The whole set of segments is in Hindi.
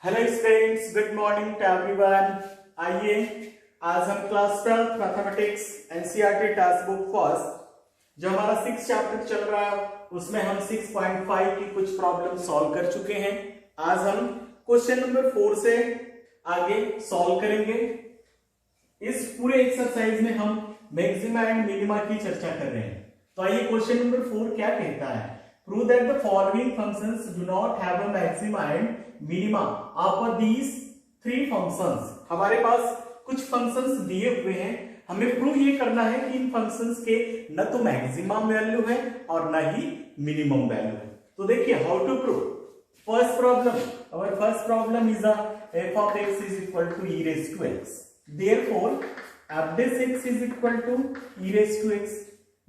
Hello students, good morning to everyone. आइए आज हम class 12 mathematics NCERT text book first जो हमारा 6 चैप्टर चल रहा है उसमें हम 6.5 की कुछ प्रॉब्लम सॉल्व कर चुके हैं। आज हम क्वेश्चन नंबर 4 से आगे सॉल्व करेंगे। इस पूरे एक्सरसाइज में हम मैक्सिमा एंड मिनिमा की चर्चा कर रहे हैं। तो आइए क्वेश्चन नंबर 4 क्या कहता है। Prove that the following functions do not have a maxima and minima of these three functions. हमारे पास कुछ फंक्शंस दिए हुए हैं, हमें प्रूव ये करना है कि इन फंक्शंस के न तो मैक्सिमम वैल्यू है और न ही मिनिमम वैल्यू है। तो देखिए how to prove. First problem, our first problem is f of x is equal to e raised to x. Therefore, f dash x is equal to e raised to x.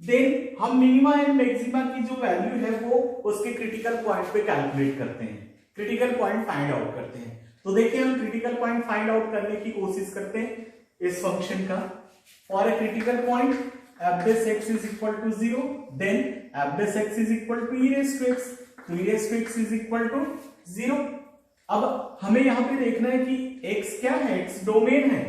Then हम मिनिमा एंड मैक्सिमा की जो वैल्यू है वो उसके क्रिटिकल पॉइंट पे कैलकुलेट करते हैं, क्रिटिकल पॉइंट फाइंड आउट करते हैं। तो देखिए हम क्रिटिकल पॉइंट फाइंड आउट करने की कोशिश करते हैं इस फंक्शन का। For a critical point f dash x is equal to 0, then f dash x is equal to e raised to x. तो e raised to x is equal to 0। अब हमें यहाँ पे देखना है कि x क्या है, x डोमेन है।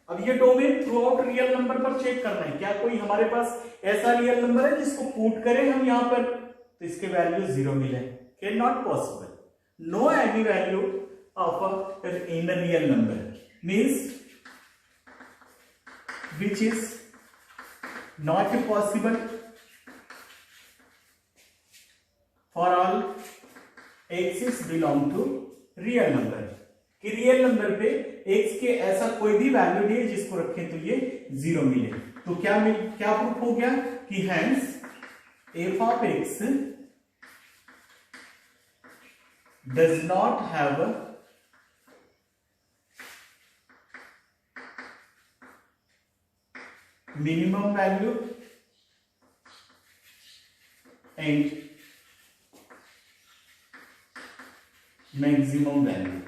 अब ये domain through out real number पर चेक करना है, क्या कोई हमारे पास ऐसा रियल नंबर है जिसको पुट करें हम यहाँ पर तो इसके वैल्यू 0 मिले। Can not possible. No any value of in real number means which is not possible for all x is belong to real number. कि रियल नंबर पे x के ऐसा कोई भी वैल्यू नहीं है जिसको रखें तो ये 0 मिले। तो क्या प्रूफ हो गया कि hence f of x does not have minimum value and maximum value.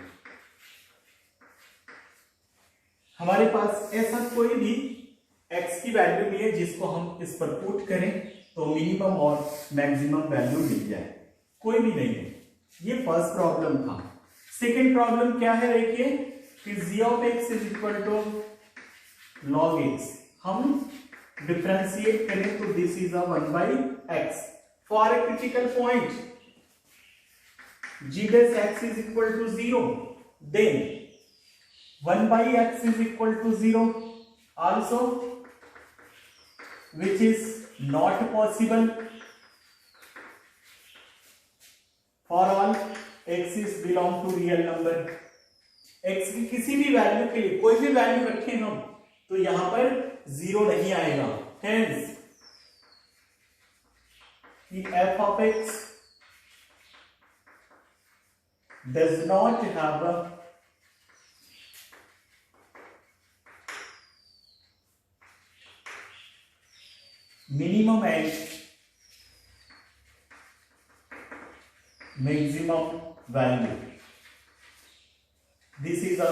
हमारे पास ऐसा कोई भी x की वैल्यू नहीं है जिसको हम इस पर पुट करें तो मिनिमम और मैक्सिमम वैल्यू मिल जाए, कोई भी नहीं है। ये फर्स्ट प्रॉब्लम था। सेकंड प्रॉब्लम क्या है देखिए कि g of x is equal to log x। हम डिफरेंशिएट करें तो this is a 1/x। For a critical point g dash x is equal to 0, then 1/x is equal to 0 also, which is not possible for all x is belong to real number। x की किसी भी वैल्यू के लिए कोई भी वैल्यू रखें हम तो यहां पर 0 नहीं आएगा। Hence f of x does not have a minimum and maximum value। This is a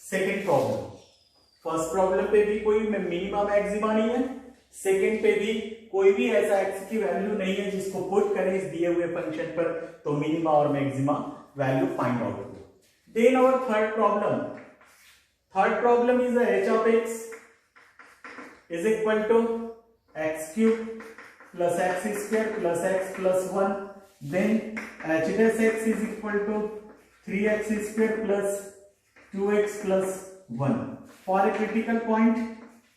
second problem। First problem पे भी कोई मिनिमा मैक्सिमा नहीं है, सेकंड पे भी कोई भी ऐसा x की वैल्यू नहीं है जिसको पुट करें इस दिए हुए फंक्शन पर तो मिनिमा और मैक्सिमा वैल्यू फाइंड आउट हो। Then our third problem is h of x is equal to x cube plus x square plus x plus 1, then h dash x is equal to 3x square plus 2x plus 1। for a critical point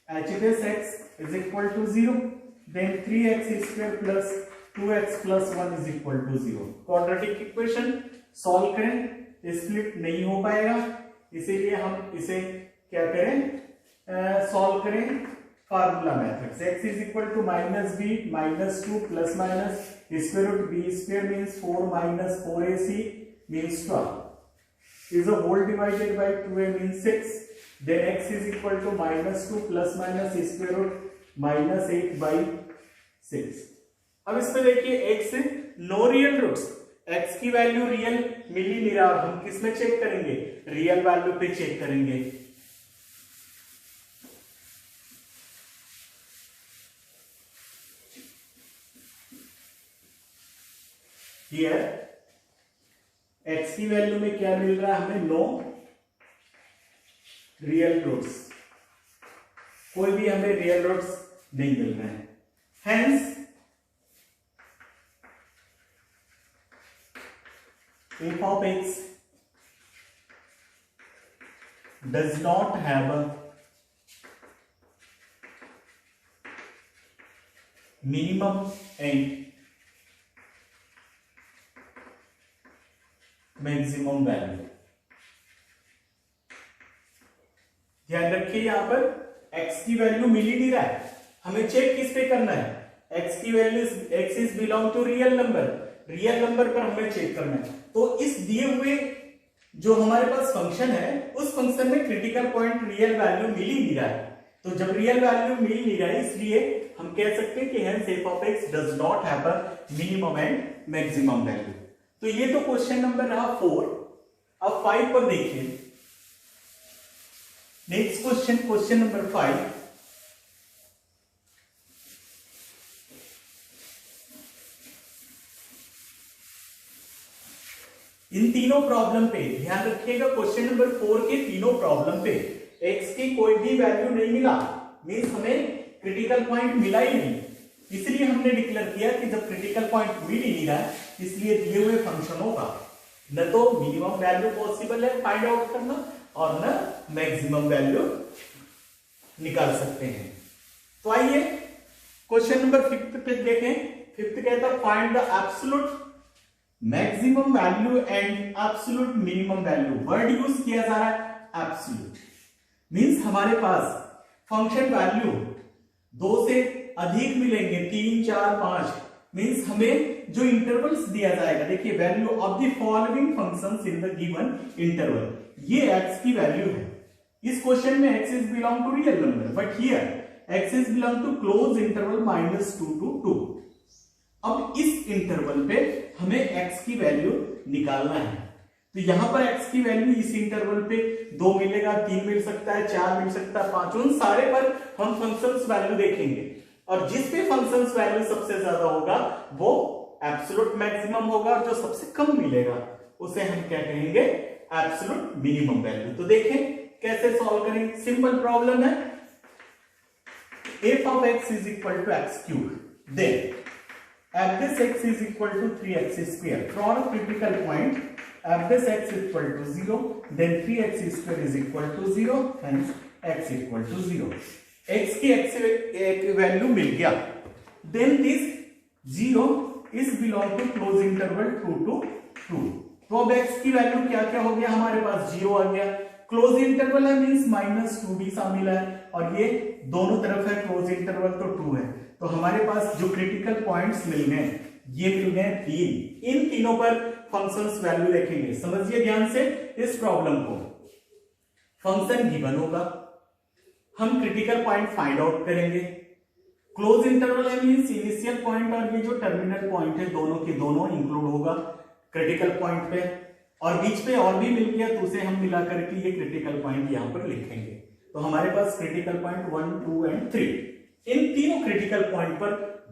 h dash x is equal to 0, then 3x square plus 2x plus 1 is equal to 0। Quadratic equation solve करें, स्प्लिट नहीं हो पाएगा, इसीलिए हम इसे क्या करें सॉल्व करें फार्मूला मेथड से। x is equal to -b -2 plus minus square root b square means 4 minus 4ac means 12 is a whole divided by 2a means 6। then x is equal to -2 plus minus square root -8 by 6। अब इसमें देखिए x no real roots, x की वैल्यू रियल मिल ही नहीं रहा। हम किस में चेक करेंगे, रियल वैल्यू पे चेक करेंगे। Here x की वैल्यू में क्या मिल रहा है हमें, नो रियल रूट्स, कोई भी हमें रियल रूट्स नहीं मिल रहे हैं। Hence f of x does not have a minimum and maximum value. ध्यान रखिए यहां पर x की वैल्यू मिल ही नहीं रहा है, हमें चेक किस पे करना है, x की value, x is belong to real number, real number पर हमें चेक करना है। तो इस दिए हुए जो हमारे पास फंक्शन है उस फंक्शन में क्रिटिकल पॉइंट रियल वैल्यू मिल ही नहीं रहा है। तो जब रियल वैल्यू मिल नहीं रहा है इसलिए हम कह सकते हैं कि hence f of x does not have a minimum and maximum value। तो ये तो क्वेश्चन नंबर रहा 4। अब 5 पर देखिए, नेक्स्ट क्वेश्चन, क्वेश्चन नंबर 5। इन तीनों प्रॉब्लम पे ध्यान रखिएगा, क्वेश्चन नंबर 4 के तीनों प्रॉब्लम पे x की कोई भी वैल्यू नहीं मिला, मींस हमें क्रिटिकल पॉइंट मिला ही नहीं, इसलिए हमने डिक्लेयर किया कि जब क्रिटिकल पॉइंट मिल ही नहीं रहा है इसलिए दिए हुए फंक्शनों का न तो मिनिमम वैल्यू पॉसिबल है फाइंड आउट करना और न मैक्सिमम वैल्यू निकाल सकते हैं। तो आइए क्वेश्चन नंबर 5 पे देखें। 5 कहता है find the absolute maximum value and absolute minimum value. Word use किया जा रहा है एब्सोल्यूट, मींस हमारे पास फंक्शन वैल्यू 2 से अधिक मिलेंगे, 3, 4, 5, मींस हमें जो इंटरवल्स दिया जाएगा, देखिए value of the following functions in the given interval, ये x की वैल्यू है। इस क्वेश्चन में x is belong to real number, but here x is belong to close interval -2 to 2। अब इस इंटरवल पे हमें x की वैल्यू निकालना है, तो यहां पर x की वैल्यू इस इंटरवल पे 2 मिलेगा, 3 मिल सकता है, 4 मिल सकता है, 5, उन सारे पर हम फंक्शंस वैल्यू देखेंगे और जिस पे फंक्शंस वैल्यू सबसे ज्यादा होगा वो एब्सोल्यूट मैक्सिमम होगा और जो सबसे कम मिलेगा उसे हम क्या कहेंगे, एब्सोल्यूट मिनिमम वैल्यू। तो देखें कैसे सॉल्व करेंगे, सिंपल प्रॉब्लम है। f of x is equal to x cube, then f this x is equal to 3x square, for a critical point f this x is equal to 0, then 3x square is equal to 0, hence x equal to 0। x की x वैल्यू मिल गया, then this 0 is belong to close interval 2 to 2। तो अब x की वैल्यू क्या क्या हो गया, हमारे पास 0 आ गया, क्लोज इंटरवल है मींस -2b शामिल है और ये दोनों तरफ है क्लोज इंटरवल तो 2 है, तो हमारे पास जो क्रिटिकल पॉइंट्स मिल गए ये मिल गए 3। इन तीनों पर फंक्शंस वैल्यू देखेंगे, समझिए ध्यान से इस प्रॉब्लम को। फंक्शन गिवन होगा, हम क्रिटिकल पॉइंट फाइंड आउट करेंगे, क्लोज इंटरवल है मींस इनिशियल पॉइंट और ये जो टर्मिनल पॉइंट है दोनों के दोनों इंक्लूड होगा क्रिटिकल पॉइंट पे, और बीच पे और भी मिल गया तो उसे हम मिला करके ये क्रिटिकल पॉइंट यहां पर लिखेंगे। तो हमारे पास क्रिटिकल पॉइंट 1, 2 एंड 3, इन तीनों क्रिटिकल पॉइंट पर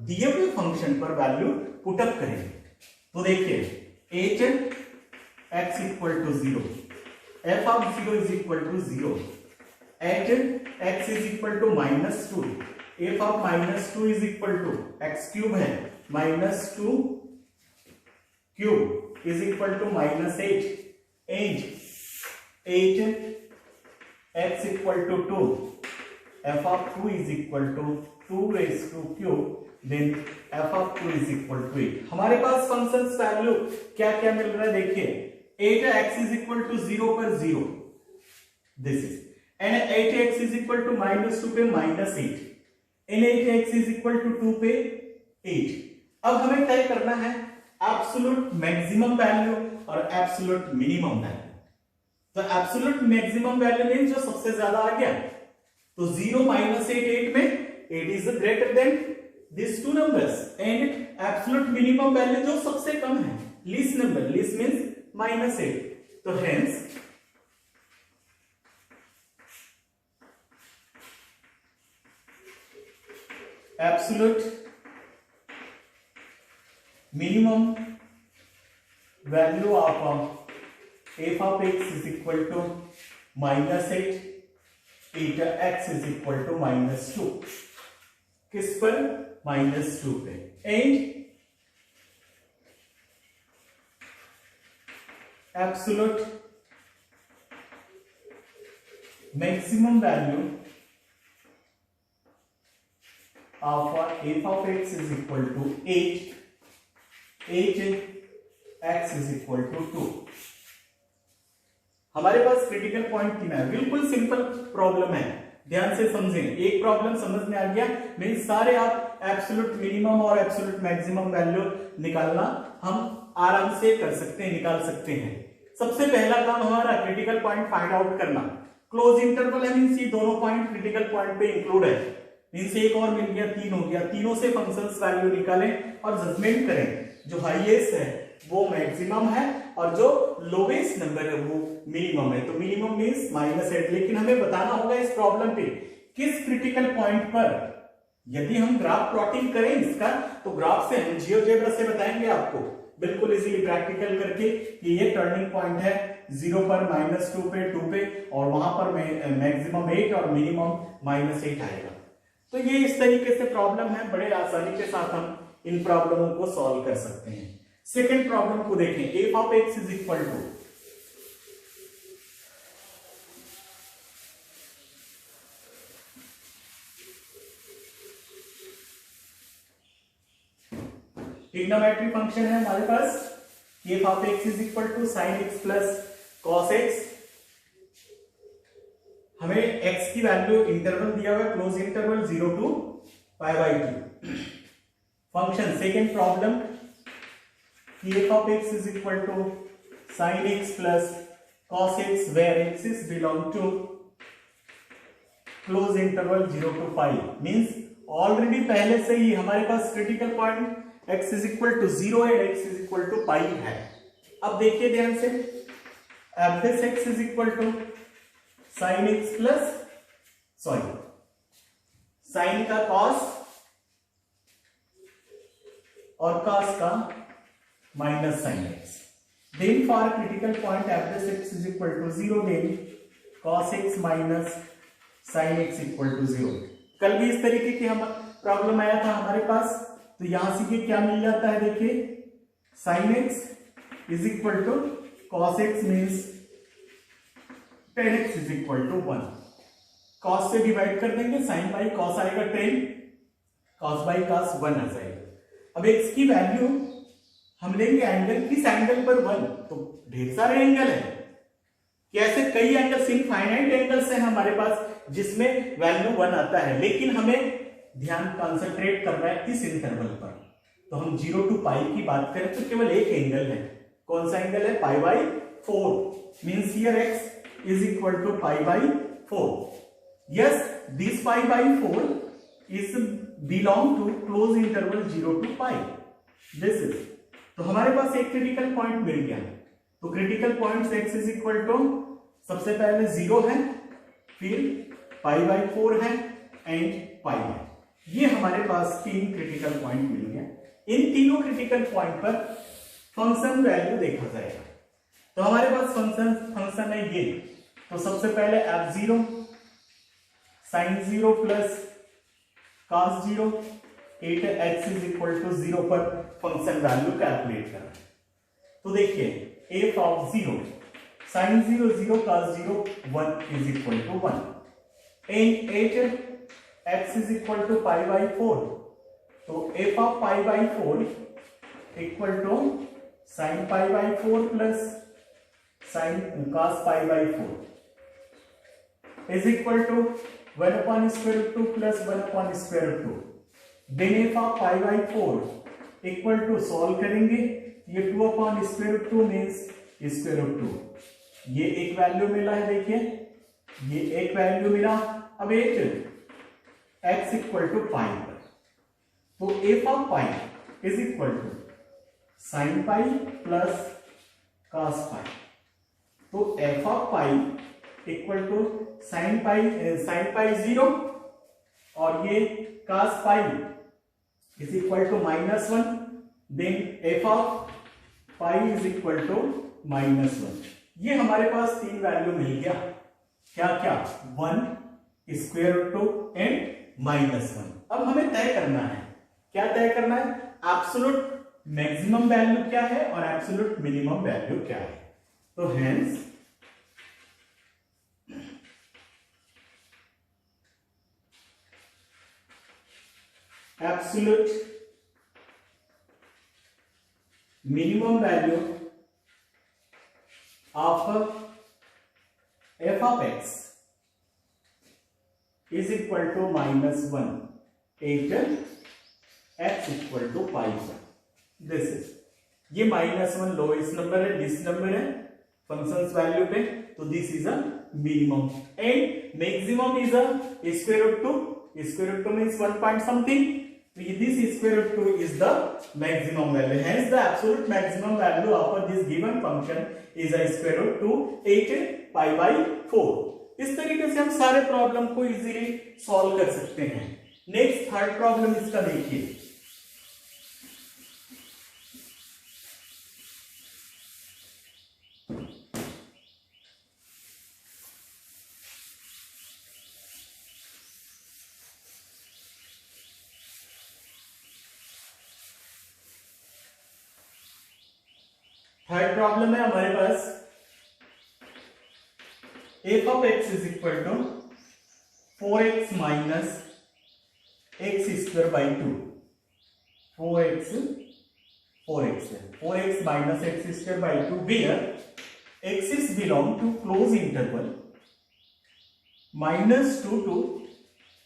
दिए हुए फंक्शन पर वैल्यू पुट अप करेंगे। तो देखिए h x equal to 0, f of 0 is equal to 0, at x is equal to -2, f of -2 is equal to x cube है -2 cube is equal to -8 and 8 x equal to 2, f of 2 is equal to 2 raised to cube, then f of 2 is equal to 8। हमारे पास फंक्शंस वैल्यू क्या क्या मिल रहा है, देखिए 8x is equal to 0 पर 0, this is, and 8x is equal to -2 पे -8, and 8x is equal to 2 पे 8। अब हमें तय करना है एब्सोल्यूट मैक्सिमम वैल्यू और एब्सोल्यूट मिनिमम वैल्यू। तो एब्सोल्यूट मैक्सिमम वैल्यू मींस जो सबसे ज्यादा आ गया, तो 0 -8 8 में 8 is greater than this two numbers, and absolute minimum value जो सबसे कम है, लीस्ट नंबर, लीस्ट मींस -8, तो hence absolute minimum value of f of x is equal to -8, eta x is equal to -2, किस पर? -2 पे। And absolute maximum value of f of x is equal to 8 x is equal to 2। हमारे पास क्रिटिकल पॉइंट 3 है। बिल्कुल सिंपल प्रॉब्लम है, ध्यान से समझें। एक प्रॉब्लम समझ में आ गया, मीन सारे आप एब्सोल्यूट मिनिमम और एब्सोल्यूट मैक्सिमम वैल्यू निकालना हम आराम से कर सकते हैं, निकाल सकते हैं। सबसे पहला काम हमारा क्रिटिकल पॉइंट फाइंड आउट करना। क्लोज इंटरवल है, मीन ये दोनों पॉइंट क्रिटिकल पॉइंट पे इंक्लूड है, इनसे एक और मिल गया, 3 हो गया। तीनों से फंक्शंस वैल्यू निकालें और जजमेंट करें। जो हाईएस्ट है वो मैक्सिमम है और जो लोवेस्ट नंबर है वो मिनिमम है। तो मिनिमम मींस -8। लेकिन हमें बताना होगा इस प्रॉब्लम पे किस क्रिटिकल पॉइंट पर। यदि हम ग्राफ प्लॉटिंग करें इसका, तो ग्राफ से हम जियोजेब्रा से बताएंगे आपको बिल्कुल इजीली प्रैक्टिकल करके कि ये टर्निंग पॉइंट है 0 पर, -2 पे, 2 पे, और वहां पर मैक्सिमम 8 और मिनिमम -8 आएगा। तो ये इस तरीके से प्रॉब्लम है, बड़े आसानी के साथ हम इन प्रॉब्लमों को सॉल्व कर सकते हैं। सेकंड प्रॉब्लम को देखें। F of x is equal to trigonometry function है हमारे पास। F of x is equal to sine x plus cos X. हमें x की वैल्यू इंटरवल दिया हुआ है, close interval 0 to π/2। Function second problem, F of x is equal to sine x plus cos X where X is belong to close interval 0 to π। Means already पहले से ही हमारे पास critical point x is equal to 0 है, x इज इक्वल टू π है। अब देखिए ध्यान से, f dash x is equal to sine x plus sine का कॉस और कॉस का minus sine x. Then for critical point f dash x is equal to 0, then cos x minus sine x equal to 0। कल भी इस तरीके की हम प्रॉब्लम आया था हमारे पास, तो यहां से ये क्या मिल जाता है, देखिए sine x is equal to cos x means tan x is equal to 1। Cos से डिवाइड कर देंगे, साइन बाई कॉस आएगा 10, कॉस बाई कॉस 1 आ जाएगा। अब x की वैल्यू हम लेंगे एंगल, किस एंगल पर 1, तो ढेर सारे एंगल है, कैसे कई एंगल्स, इनफाइनाइट एंगल्स हैं हमारे पास जिसमें वैल्यू 1 आता है। लेकिन हमें ध्यान कंसंट्रेट करना है इस इंटरवल पर। तो हम 0 to π की बात करें तो केवल एक एंगल है, कौन सा एंगल है, π/4। Means here x is equal to π/4। yes, this π/4 is belong to close interval 0 to π। this is, तो हमारे पास एक क्रिटिकल पॉइंट मिल गया। तो critical point x is equal to सबसे पहले 0 है, फिर π/4 है एंड π है। ये हमारे पास 3 क्रिटिकल पॉइंट मिल गया। इन तीनों क्रिटिकल पॉइंट पर फंक्शन वैल्यू देखा जाएगा। तो हमारे पास फंक्शन है ये। तो सबसे पहले f0 sin 0 plus cos 0 eta x is equal to 0 पर फंक्शन वैल्यू कैलकुलेट करना। तो देखिए f of 0 sin 0 0 cos 0 1 is equal to 1 and eta x is equal to π/4। तो f of π/4 equal to sin π/4 plus sin cos π/4 is equal to 1 upon square root 2 plus 1 upon square root 2। then f of π/4 equal to solve करेंगे, ये 2 upon square root 2 मीन्स square root 2। ये एक वैल्यू मिला है, देखिए ये एक वैल्यू मिला। अब एक x इक्वल टू π पर, तो f of π is equal to sin π plus cos π। तो f of π equal to sin π 0 और ये cos π is equal to -1, then f of π is equal to -1। ये हमारे पास 3 वैल्यू मिल गया। क्या क्या? 1, स्क्वायर रूट 2 एंड -1। अब हमें तय करना है, क्या तय करना है? एब्सोल्यूट मैक्सिमम वैल्यू क्या है और एब्सोल्यूट मिनिमम वैल्यू क्या है। तो hence absolute minimum value of f of x is equal to -1 8 x equal to pi 1। This is, ये -1 लोएस्ट नंबर है, लीस्ट नंबर है फंक्शंस वैल्यू पे, तो this is a minimum and maximum is a square root 2। Square root 2 मींस 1 point something, so this square root 2 is the maximum value, hence the absolute maximum value of this given function is a square root 2 8 pi by 4। इस तरीके से हम सारे प्रॉब्लम को इजीली सॉल्व कर सकते हैं। नेक्स्ट थर्ड प्रॉब्लम इसका देखिए। थर्ड प्रॉब्लम है हमारे पास f of x is equal to 4x minus x square by 2। 4x minus x square by 2 where x is belong to close interval -2 to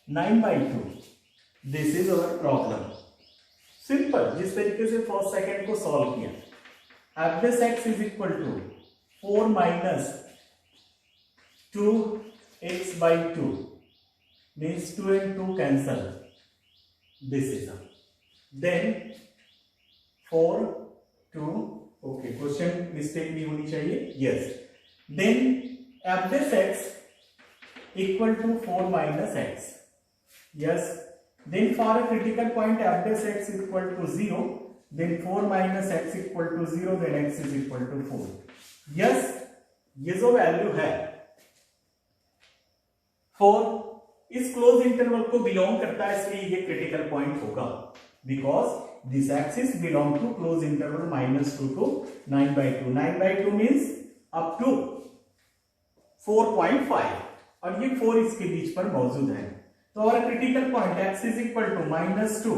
9/2। This is our problem. Simple, जिस तरीके से फर्स्ट सेकंड को सॉल्व किया, f this x is equal to 4 minus 2x by 2 means 2 and 2 cancel, this is a, then 4 2, okay question mistake नहीं होनी चाहिए, yes, then f this x equal to 4 minus x, yes, then for a critical point f this x equal to 0, then 4 minus x equal to 0, then x is equal to 4। Yes, ये जो वैल्यू है 4 इस क्लोज इंटरवल को बिलोंग करता है, इसलिए ये क्रिटिकल पॉइंट होगा, because this x is belong to close interval -2 to 9/2। 9/2 means up to 4.5 और ये 4 इसके बीच पर मौजूद है। तो और critical point x is equal to -2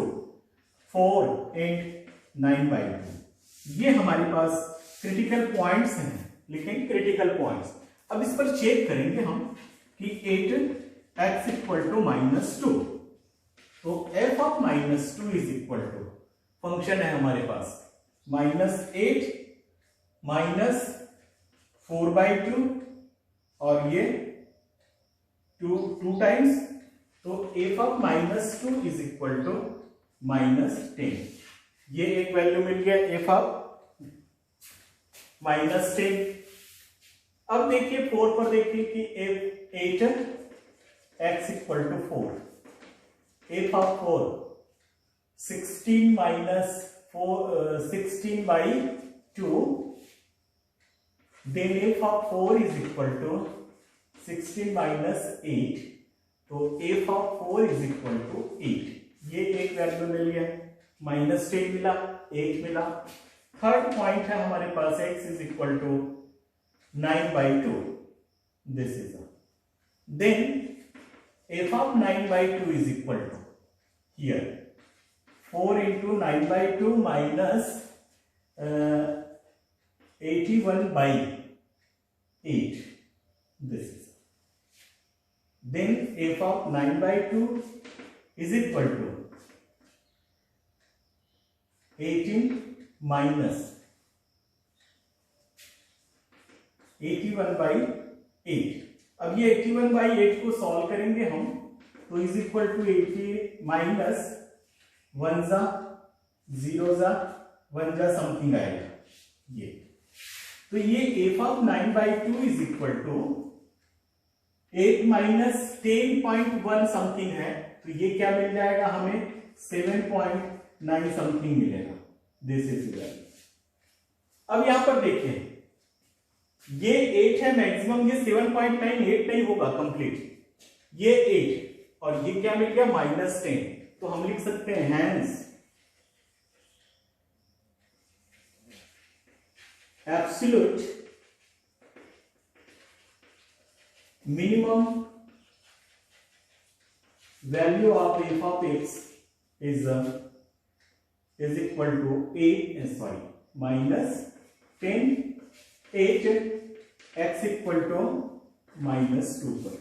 4 and 9/2, ये हमारे पास क्रिटिकल पॉइंट्स हैं, लिखेंगे क्रिटिकल पॉइंट्स। अब इस पर चेक करेंगे हम कि 8x इक्वल टू -2, तो f of -2 is equal to, function है हमारे पास -8 माइनस 4/2 और ये 2 टाइम्स, तो f of -2 is equal to -10। ये एक वैल्यू मिल गया f of -10। अब देखिए 4 पर देखिए कि 8x equal to 4, f of 4 16 minus 4 16/2, then f of 4 is equal to 16 minus 8, तो f of 4 is equal to 8। ये एक वैल्यू मिल गया, -10 मिला, 8 मिला। थर्ड पॉइंट है हमारे पास x is equal to 9/2, this is a, then f of 9/2 is equal to here 4 into 9/2 minus 81/8, this is, then f of 9/2 is equal to 18 minus 81/8। अब ये 81/8 को सॉल्व करेंगे हम, तो इज इक्वल टू 80 माइनस 1 जा 0 जा 1 जा समथिंग आएगा ये, तो ये f of 9/2 is equal to 8 minus 10.1 something है, तो ये क्या मिल जाएगा हमें 7.9 समथिंग मिलेगा, दिस इज वैल्यू। अब यहां पर देखिए ये 8 है मैक्सिमम, ये 7.98 नहीं होगा कंप्लीट, ये 8 और ये क्या मिल गया -10। तो हम लिख सकते हैं hence absolute minimum value of f of x is equal to minus 10 8 x equal to -2.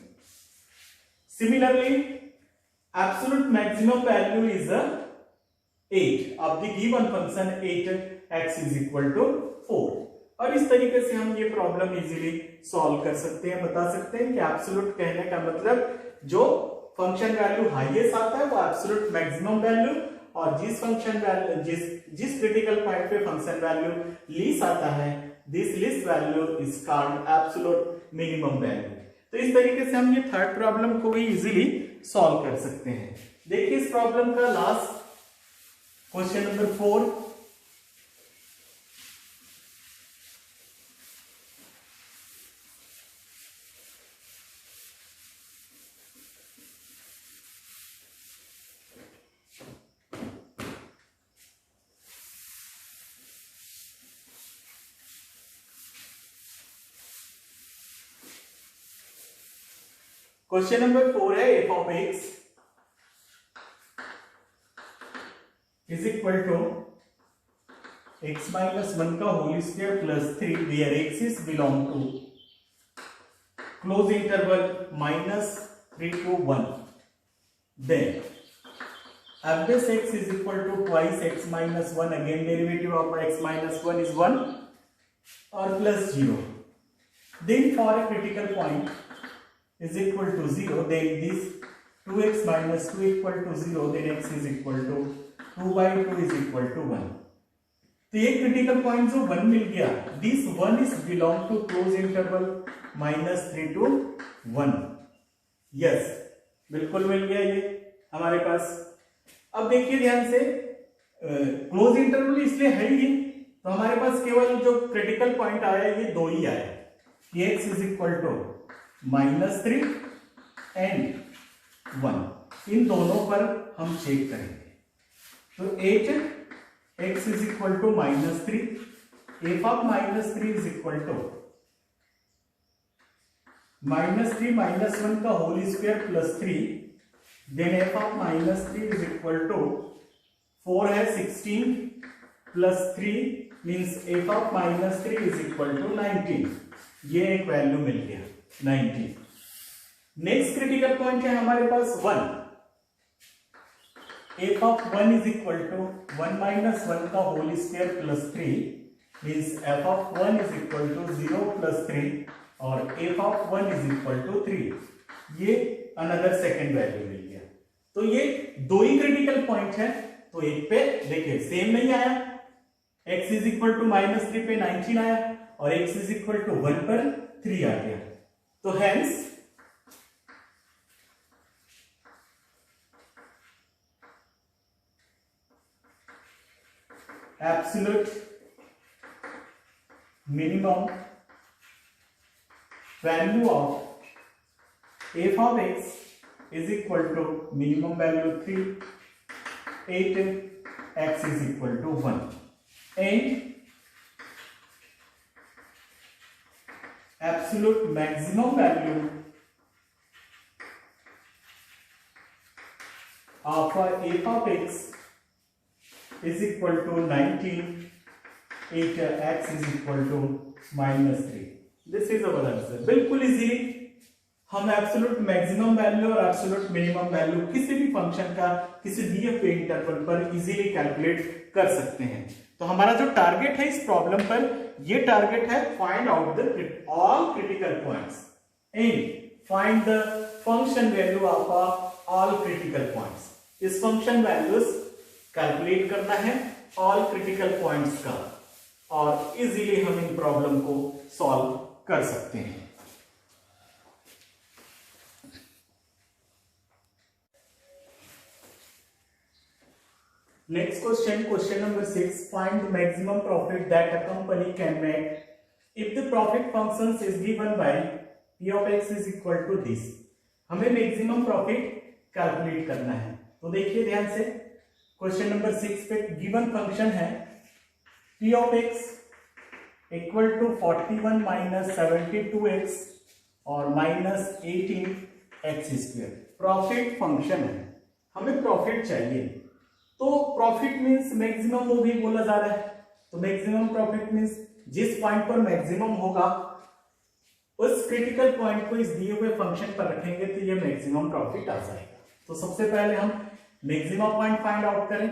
Similarly, absolute maximum value is 8 of the given function 8x is equal to 4. और इस तरीके से हम ये प्रॉब्लम इजीली सॉल्व कर सकते हैं, बता सकते हैं कि एब्सोल्यूट कहने का मतलब जो फंक्शन वैल्यू हाईएस्ट आता है वो एब्सोल्यूट मैक्सिमम वैल्यू, और जिस फंक्शन वैल्यू जिस क्रिटिकल पॉइंट पे फंक्शन वैल्यू लीस्ट आता है, this least value is called absolute minimum value. तो इस तरीके से हम ये थर्ड प्रॉब्लम को भी इजीली सॉल्व कर सकते हैं। देखिए इस प्रॉब्लम का last question number 4, question number 4 है f of x is equal to x minus 1 का whole square plus 3 where x is belong to close interval -3 to 1, then f dash x is equal to twice x minus 1, again derivative of x minus 1 is 1 or plus 0, then for a critical point is equal to 0, then this 2x minus 2 equal to 0, then x is equal to 2 by 2 is equal to 1. तो ये क्रिटिकल पॉइंट जो 1 मिल गया, this 1 is belong to close interval -3 to 1. Yes बिल्कुल मिल गया ये हमारे पास। अब देखिए ध्यान से, क्लोज इंटरवल इसलिए है ही, तो हमारे पास केवल जो क्रिटिकल पॉइंट आया ये 2 ही आया, x is equal to -3 and 1, इन दोनों पर हम चेक करेंगे। तो 8x is equal to -3, f of -3 is equal to -3 minus 1 का whole square plus 3, then f of -3 is equal to 4 है 16 plus 3 means f of -3 is equal to 19, ये एक वैल्यू मिल गया 19। नेक्स्ट क्रिटिकल पॉइंट है हमारे पास 1, f of 1 is equal to 1 minus 1 का whole square plus 3 means f of 1 is equal to 0 plus 3 और f of 1 is equal to 3, ये अनदर सेकेंड वैल्यू मिल गया। तो ये 2 ही क्रिटिकल पॉइंट है, तो एक पे देखिए सेम नहीं आया, x is equal to -3 पे 19 आया और x is equal to 1 पर 3 आ गया। तो hence absolute minimum value of f of x is equal to minimum value 3, 8 x is equal to 1, and absolute maximum value of f of x is equal to 19, 8 x is equal to -3. This is our answer। बिल्कुल इजीली हम एब्सोल्यूट मैक्सिमम वैल्यू और एब्सोल्यूट मिनिमम वैल्यू किसी भी फंक्शन का किसी दिए हुए इंटरवल पर इजीली कैलकुलेट कर सकते हैं। तो हमारा जो टारगेट है इस प्रॉब्लम पर, ये टारगेट है find out the all critical points and find the function value of all critical points. इस फंक्शन वैल्यूज कैलकुलेट करना है ऑल क्रिटिकल पॉइंट्स का, और इजीली हम इन प्रॉब्लम को सॉल्व कर सकते हैं। Next question, question number 6, find the maximum profit that a company can make if the profit functions is given by p of x is equal to this, हमें मैक्सिमम प्रॉफिट कैलकुलेट करना है। तो देखिए ध्यान से, क्वेश्चन नंबर 6 पे गिवन फंक्शन है p of x equal to 41 minus 72x और minus 18x square. Profit function है, हमें प्रॉफिट चाहिए, तो प्रॉफिट मींस मैक्सिमम वो भी बोला जा रहा है। तो मैक्सिमम प्रॉफिट मींस जिस पॉइंट पर मैक्सिमम होगा उस क्रिटिकल पॉइंट को इस दिए हुए फंक्शन पर रखेंगे तो ये मैक्सिमम प्रॉफिट आ जाएगा। तो सबसे पहले हम मैक्सिमम पॉइंट फाइंड आउट करें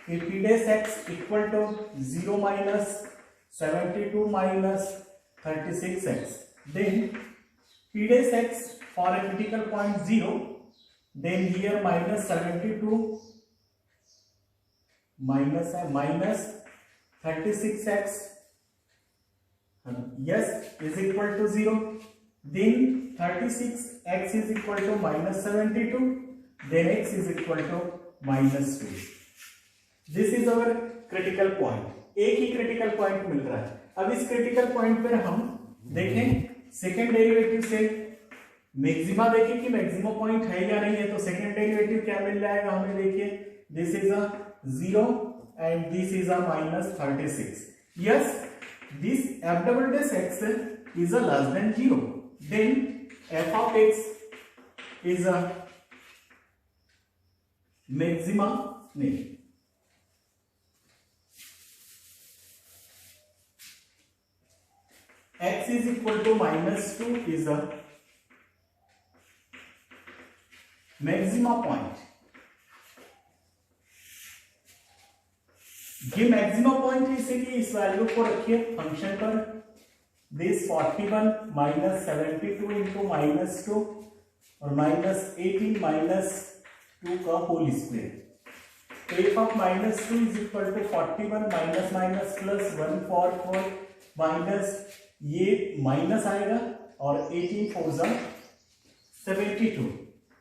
कि p dash x equal to 0 minus 72 minus 36x, then p dash x for a critical point 0, then here minus 72 minus 36x, yes, is equal to 0, then 36x is equal to minus 72, then x is equal to minus 2. This is our critical point. एक ही critical point मिल रहा है। अब इस critical point पर हम देखें सेकेंड डेरिवेटिव से मैक्सिमा देखें कि मैक्सिमम पॉइंट है या नहीं है। तो सेकेंड डेरिवेटिव क्या मिल जाएगा हमें, देखिए this is a 0 and this is a minus 36. Yes, this f double dash x is a less than 0. Then f of x is a maxima नहीं, x is equal to minus 2 is a maxima point. ये मैक्सिमम पॉइंट है, इसीलिए इस वैल्यू को रखिए फंक्शन पर। दिस 41 माइनस 72 इंटू माइनस 2 और माइनस 18 माइनस 2 का होल स्क्वायर। तो f of minus 2 is equal to 41 minus minus plus 144 minus ये माइनस आएगा और 18 four 72।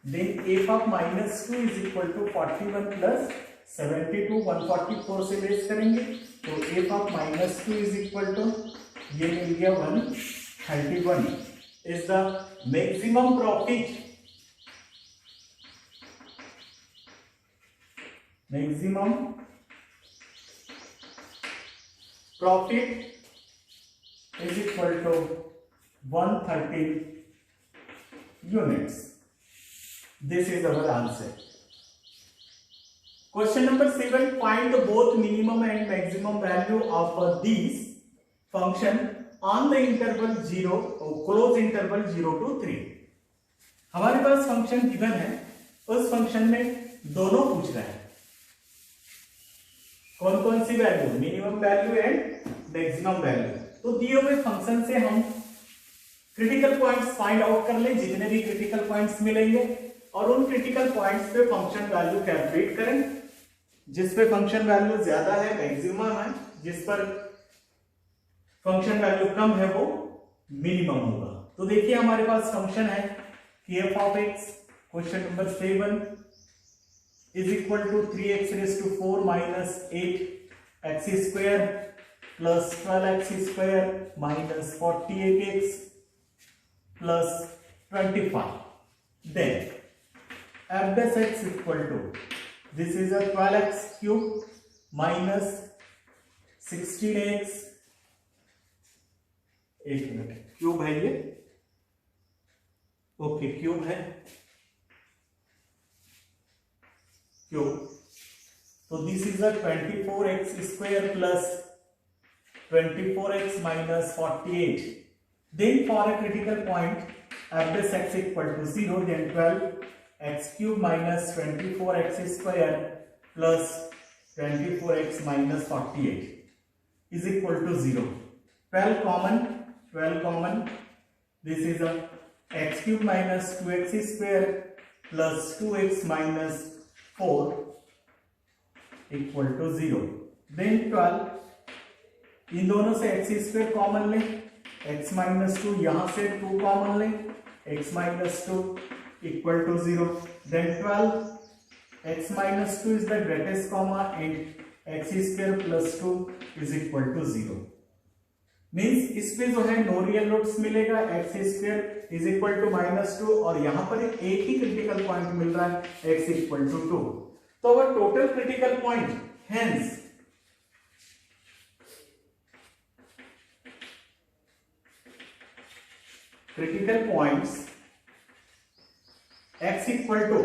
Then f of minus 2 is equal to 41 plus 72 144 से बेस करेंगे तो f of minus 2 is equal to ये मिल गया 131 is the maximum profit. Maximum profit is equal to 130 units. This is our answer. Question number 7, find the both minimum and maximum value of these function on the interval 0 or close interval 0 to 3। हमारे पास फंक्शन गिवन है, उस फंक्शन में दोनों पूछ रहा है, कौन कौन सी value, minimum value and maximum value. तो दिए हुए फंक्शन से हम क्रिटिकल पॉइंट्स फाइंड आउट कर लें, जितने भी क्रिटिकल पॉइंट्स मिलेंगे, और उन क्रिटिकल पॉइंट्स पे फंक्शन वैल्यू कैलकुलेट करें। जिस पे फंक्शन वैल्यू ज्यादा है मैक्सिमम है, जिस पर फंक्शन वैल्यू कम है वो मिनिमम होगा। तो देखिए हमारे पास फंक्शन है कि f of x, question number 7 is equal to 3x raise to 4 minus 8x square plus 12x square minus 48x plus 25। Then f dash x equal to this is a 12x cube minus 16x, एक मिनट, क्यूब है ये, ओके क्यूब है, क्यूब। तो this is a 24x square plus 24x minus 48। Then for a critical point f dash x equal to 0, then 12x cube minus 24x square plus 24x minus 48 is equal to 0. 12 common, this is a x cube minus 2x square plus 2x minus 4 equal to 0. Then 12, इन दोनों से x square कॉमन लें, x minus 2 यहां से 2 कॉमन लें, x minus 2 equal to 0. Then 12 x minus 2 is the greatest comma and x square plus 2 is equal to 0. Means इसमें जो है नो रियल रूट्स मिलेगा, x square is equal to -2 और यहां पर एक ही क्रिटिकल पॉइंट मिल रहा है एक्स इक्वल टू 2। तो our total critical point hence critical points x equal to,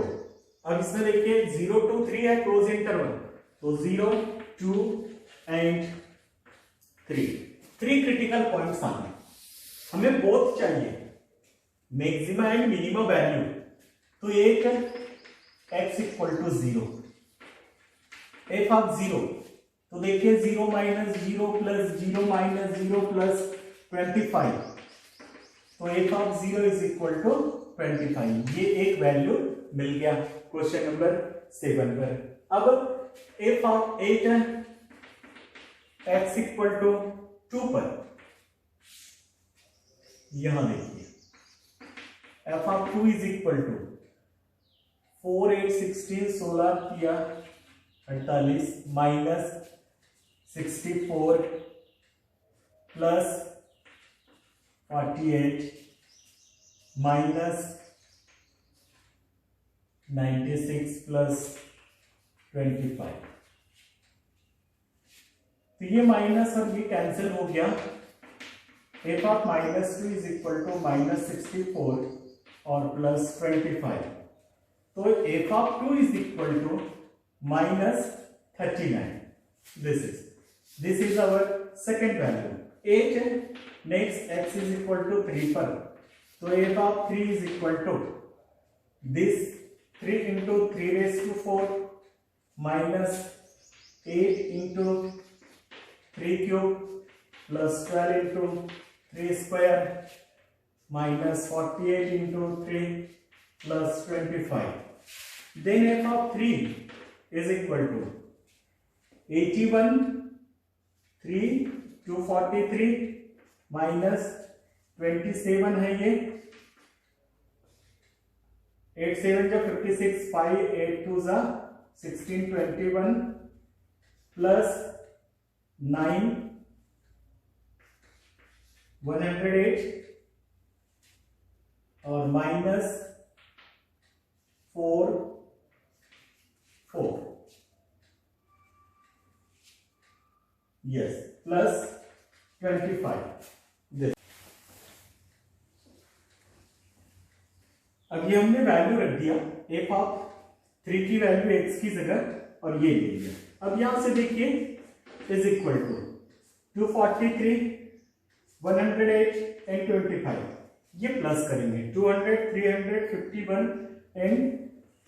अब इसमें देखिए 0 to 3 है क्लोज इंटरवल, तो 0 2 एंड 3 क्रिटिकल पॉइंट्स आए। हमें बोथ चाहिए मैक्सिमम एंड मिनिमम वैल्यू। तो एक x equal to 0, f of 0, तो देखिए 0 माइनस 0 प्लस 0 माइनस 0 प्लस 25, तो f of 0 is equal to 25। ये एक वैल्यू मिल गया क्वेश्चन नंबर 7 पर। अब f of 8 x equal to 2 पर यहां देखिए f of 2 is equal to 4 8 16 16 किया 48 माइनस 64 प्लस 48 माइनस 96 प्लस 25। तो ये माइनस और ये कैंसिल हो गया। F of -2 is equal to -64 और प्लस 25। तो f of 2 is equal to -39। This is our second value 8। Next x is equal to 3 पर, तो f of 3 is equal to this 3 into 3 raise to 4 minus 8 into 3 cube plus 12 into 3 square minus 48 into 3 plus 25। Then f of 3 is equal to 81 3 243 minus 27 है ये 8 7 जा 56 5 8 2 जा 16 21 प्लस 9 108 और माइनस 4 4 यस प्लस 25। अब ये हमने वैल्यू रख दिया एफ ऑफ 3 की वैल्यू x की जगह और ये ले लिया। अब यहां से देखिए इज इक्वल टू 243 108 एंड 25, ये प्लस करेंगे 200 351 एंड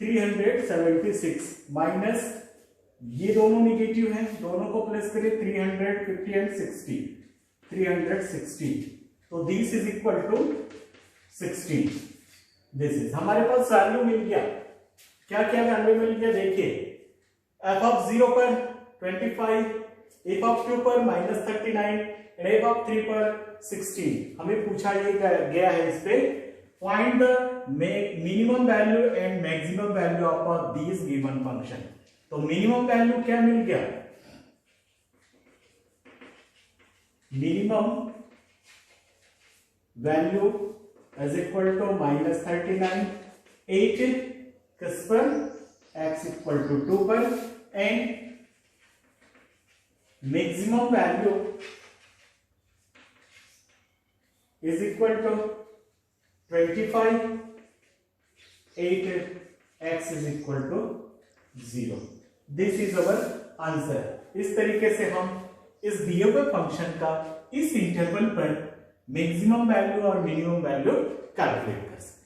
376 माइनस ये दोनों निगेटिव हैं, दोनों को प्लस करें 350 एंड 60 360, तो this is equal to 16। This is हमारे पास वैल्यू मिल गया। क्या क्या वैल्यू मिल गया देखिए, एफ ऑफ 0 पर 25, एफ ऑफ 2 पर -39 एंड एफ ऑफ 3 पर 16। हमें पूछा ये गया है इस पे find the minimum value and maximum value of this given function. तो मिनिमम वैल्यू क्या मिल गया, minimum value is equal to -39 8 किस पर x इक्वल टू 2 पर and maximum value is equal to 25 8 x is equal to 0। This is our answer. इस तरीके से हम इस दिए हुए फंक्शन का इस इंटरवल पर मैक्सिमम वैल्यू और मिनिमम वैल्यू कैलकुलेट कर सकते हैं।